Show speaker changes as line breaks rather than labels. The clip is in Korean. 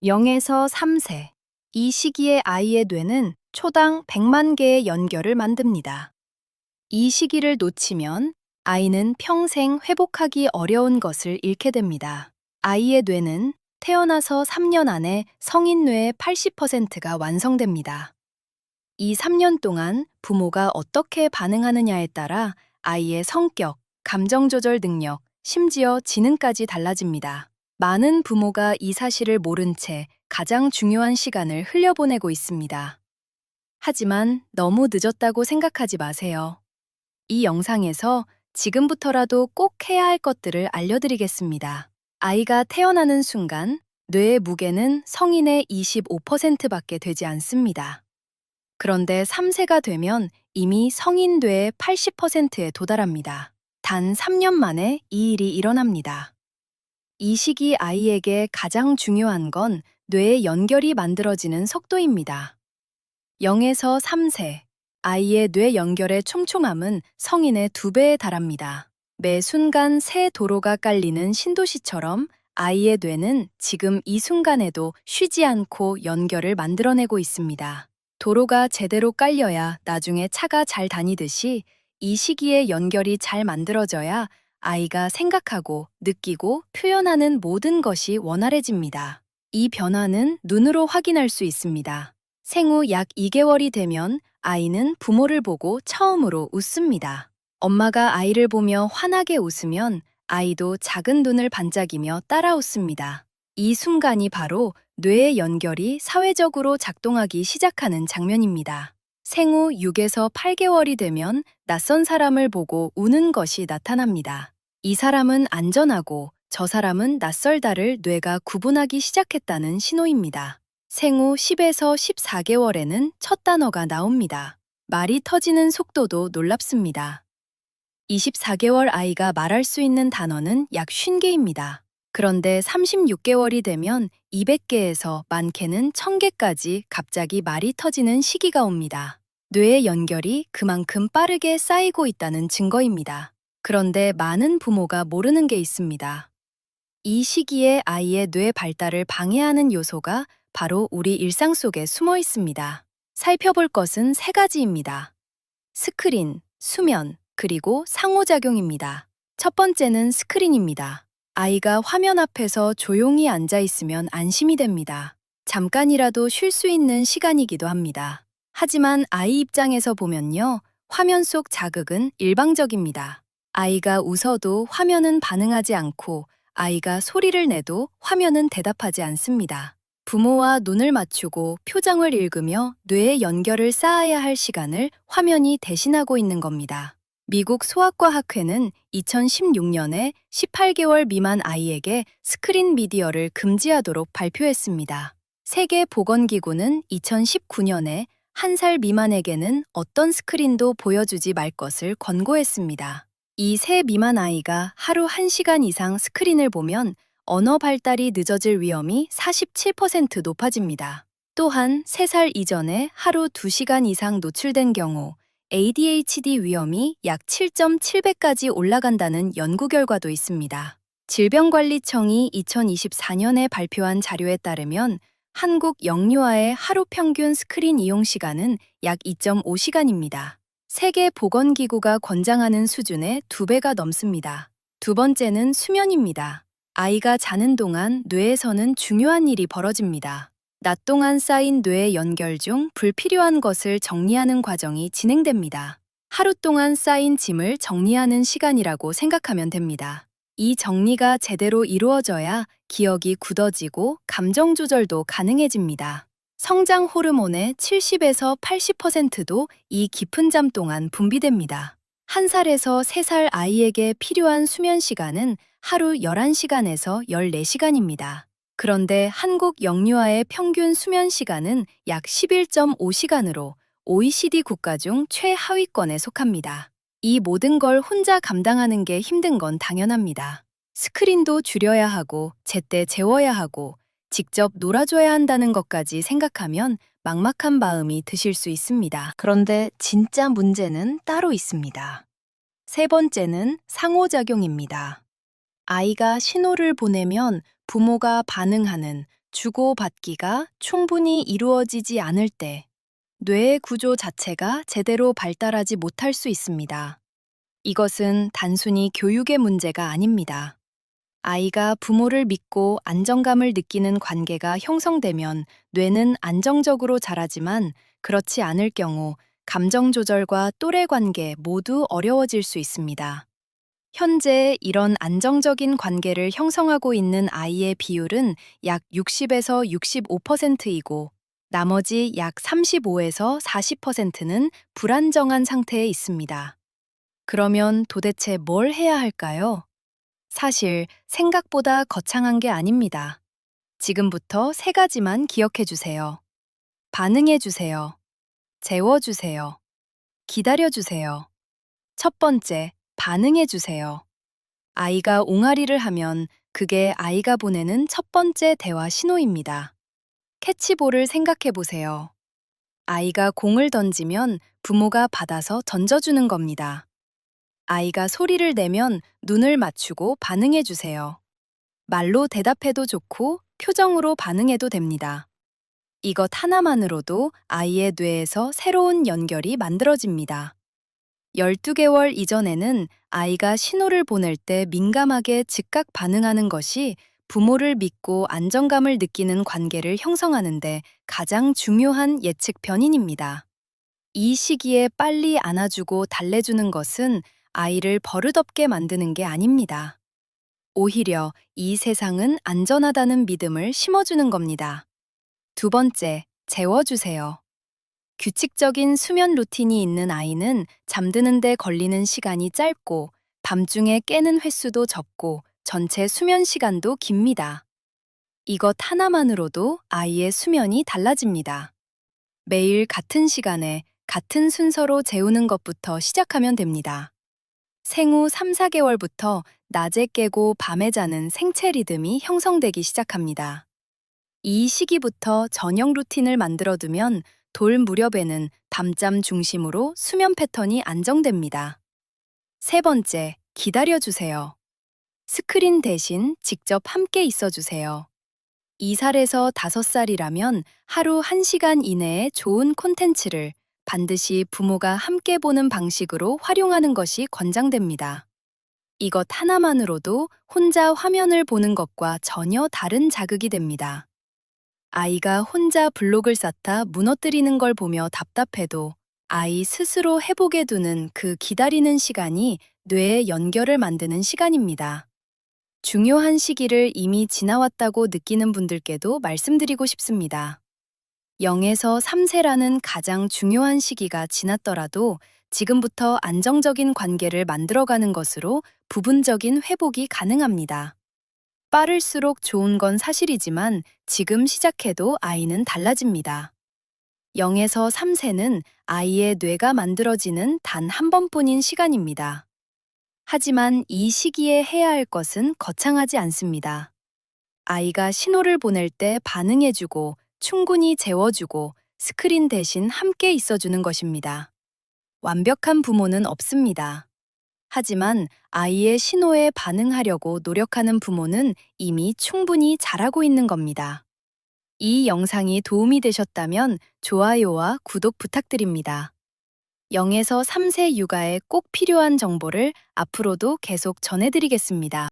0에서 3세. 이 시기의 아이의 뇌는 초당 100만 개의 연결을 만듭니다. 이 시기를 놓치면 아이는 평생 회복하기 어려운 것을 잃게 됩니다. 아이의 뇌는 태어나서 3년 안에 성인 뇌의 80%가 완성됩니다. 이 3년 동안 부모가 어떻게 반응하느냐에 따라 아이의 성격, 감정 조절 능력, 심지어 지능까지 달라집니다. 많은 부모가 이 사실을 모른 채 가장 중요한 시간을 흘려보내고 있습니다. 하지만 너무 늦었다고 생각하지 마세요. 이 영상에서 지금부터라도 꼭 해야 할 것들을 알려드리겠습니다. 아이가 태어나는 순간 뇌의 무게는 성인의 25%밖에 되지 않습니다. 그런데 3세가 되면 이미 성인 뇌의 80%에 도달합니다. 단 3년 만에 이 일이 일어납니다. 이 시기 아이에게 가장 중요한 건 뇌의 연결이 만들어지는 속도입니다. 0에서 3세. 아이의 뇌 연결의 촘촘함은 성인의 2배에 달합니다. 매 순간 새 도로가 깔리는 신도시처럼 아이의 뇌는 지금 이 순간에도 쉬지 않고 연결을 만들어내고 있습니다. 도로가 제대로 깔려야 나중에 차가 잘 다니듯이 이 시기에 연결이 잘 만들어져야 아이가 생각하고 느끼고 표현하는 모든 것이 원활해집니다. 이 변화는 눈으로 확인할 수 있습니다. 생후 약 2개월이 되면 아이는 부모를 보고 처음으로 웃습니다. 엄마가 아이를 보며 환하게 웃으면 아이도 작은 눈을 반짝이며 따라 웃습니다. 이 순간이 바로 뇌의 연결이 사회적으로 작동하기 시작하는 장면입니다. 생후 6에서 8개월이 되면 낯선 사람을 보고 우는 것이 나타납니다. 이 사람은 안전하고 저 사람은 낯설다를 뇌가 구분하기 시작했다는 신호입니다. 생후 10에서 14개월에는 첫 단어가 나옵니다. 말이 터지는 속도도 놀랍습니다. 24개월 아이가 말할 수 있는 단어는 약 50개입니다. 그런데 36개월이 되면 200개에서 많게는 1000개까지 갑자기 말이 터지는 시기가 옵니다. 뇌의 연결이 그만큼 빠르게 쌓이고 있다는 증거입니다. 그런데 많은 부모가 모르는 게 있습니다. 이 시기에 아이의 뇌 발달을 방해하는 요소가 바로 우리 일상 속에 숨어 있습니다. 살펴볼 것은 3가지입니다. 스크린, 수면, 그리고 상호작용입니다. 첫 번째는 스크린입니다. 아이가 화면 앞에서 조용히 앉아 있으면 안심이 됩니다. 잠깐이라도 쉴 수 있는 시간이기도 합니다. 하지만 아이 입장에서 보면요, 화면 속 자극은 일방적입니다. 아이가 웃어도 화면은 반응하지 않고 아이가 소리를 내도 화면은 대답하지 않습니다. 부모와 눈을 맞추고 표정을 읽으며 뇌의 연결을 쌓아야 할 시간을 화면이 대신하고 있는 겁니다. 미국 소아과학회는 2016년에 18개월 미만 아이에게 스크린 미디어를 금지하도록 발표했습니다. 세계보건기구는 2019년에 1살 미만에게는 어떤 스크린도 보여주지 말 것을 권고했습니다. 이 세 미만 아이가 하루 1시간 이상 스크린을 보면 언어 발달이 늦어질 위험이 47% 높아집니다. 또한 3살 이전에 하루 2시간 이상 노출된 경우 ADHD 위험이 약 7.7배까지 올라간다는 연구 결과도 있습니다. 질병관리청이 2024년에 발표한 자료에 따르면 한국 영유아의 하루 평균 스크린 이용 시간은 약 2.5시간입니다. 세계보건기구가 권장하는 수준의 2배가 넘습니다. 두 번째는 수면입니다. 아이가 자는 동안 뇌에서는 중요한 일이 벌어집니다. 낮 동안 쌓인 뇌의 연결 중 불필요한 것을 정리하는 과정이 진행됩니다. 하루 동안 쌓인 짐을 정리하는 시간이라고 생각하면 됩니다. 이 정리가 제대로 이루어져야 기억이 굳어지고 감정 조절도 가능해집니다. 성장 호르몬의 70에서 80%도 이 깊은 잠 동안 분비됩니다. 1살에서 3살 아이에게 필요한 수면 시간은 하루 11시간에서 14시간입니다. 그런데 한국 영유아의 평균 수면 시간은 약 11.5시간으로 OECD 국가 중 최하위권에 속합니다. 이 모든 걸 혼자 감당하는 게 힘든 건 당연합니다. 스크린도 줄여야 하고 제때 재워야 하고 직접 놀아줘야 한다는 것까지 생각하면 막막한 마음이 드실 수 있습니다. 그런데 진짜 문제는 따로 있습니다. 세 번째는 상호작용입니다. 아이가 신호를 보내면 부모가 반응하는 주고받기가 충분히 이루어지지 않을 때 뇌의 구조 자체가 제대로 발달하지 못할 수 있습니다. 이것은 단순히 교육의 문제가 아닙니다. 아이가 부모를 믿고 안정감을 느끼는 관계가 형성되면 뇌는 안정적으로 자라지만 그렇지 않을 경우 감정 조절과 또래 관계 모두 어려워질 수 있습니다. 현재 이런 안정적인 관계를 형성하고 있는 아이의 비율은 약 60에서 65%이고 나머지 약 35에서 40%는 불안정한 상태에 있습니다. 그러면 도대체 뭘 해야 할까요? 사실 생각보다 거창한 게 아닙니다. 지금부터 세 가지만 기억해 주세요. 반응해 주세요. 재워 주세요. 기다려 주세요. 첫 번째, 반응해 주세요. 아이가 옹알이를 하면 그게 아이가 보내는 첫 번째 대화 신호입니다. 캐치볼을 생각해 보세요. 아이가 공을 던지면 부모가 받아서 던져주는 겁니다. 아이가 소리를 내면 눈을 맞추고 반응해 주세요. 말로 대답해도 좋고 표정으로 반응해도 됩니다. 이것 하나만으로도 아이의 뇌에서 새로운 연결이 만들어집니다. 12개월 이전에는 아이가 신호를 보낼 때 민감하게 즉각 반응하는 것이 부모를 믿고 안정감을 느끼는 관계를 형성하는데 가장 중요한 예측 변인입니다. 이 시기에 빨리 안아주고 달래주는 것은 아이를 버릇없게 만드는 게 아닙니다. 오히려 이 세상은 안전하다는 믿음을 심어주는 겁니다. 두 번째, 재워주세요. 규칙적인 수면 루틴이 있는 아이는 잠드는 데 걸리는 시간이 짧고 밤중에 깨는 횟수도 적고 전체 수면 시간도 깁니다. 이것 하나만으로도 아이의 수면이 달라집니다. 매일 같은 시간에 같은 순서로 재우는 것부터 시작하면 됩니다. 생후 3, 4개월부터 낮에 깨고 밤에 자는 생체 리듬이 형성되기 시작합니다. 이 시기부터 저녁 루틴을 만들어두면 돌 무렵에는 밤잠 중심으로 수면 패턴이 안정됩니다. 세 번째, 기다려주세요. 스크린 대신 직접 함께 있어주세요. 2살에서 5살이라면 하루 1시간 이내에 좋은 콘텐츠를 반드시 부모가 함께 보는 방식으로 활용하는 것이 권장됩니다. 이것 하나만으로도 혼자 화면을 보는 것과 전혀 다른 자극이 됩니다. 아이가 혼자 블록을 쌓다 무너뜨리는 걸 보며 답답해도 아이 스스로 해보게 두는 그 기다리는 시간이 뇌의 연결을 만드는 시간입니다. 중요한 시기를 이미 지나왔다고 느끼는 분들께도 말씀드리고 싶습니다. 0에서 3세라는 가장 중요한 시기가 지났더라도 지금부터 안정적인 관계를 만들어가는 것으로 부분적인 회복이 가능합니다. 빠를수록 좋은 건 사실이지만 지금 시작해도 아이는 달라집니다. 0에서 3세는 아이의 뇌가 만들어지는 단 한 번뿐인 시간입니다. 하지만 이 시기에 해야 할 것은 거창하지 않습니다. 아이가 신호를 보낼 때 반응해주고 충분히 재워주고 스크린 대신 함께 있어주는 것입니다. 완벽한 부모는 없습니다. 하지만 아이의 신호에 반응하려고 노력하는 부모는 이미 충분히 잘하고 있는 겁니다. 이 영상이 도움이 되셨다면 좋아요와 구독 부탁드립니다. 0에서 3세 육아에 꼭 필요한 정보를 앞으로도 계속 전해드리겠습니다.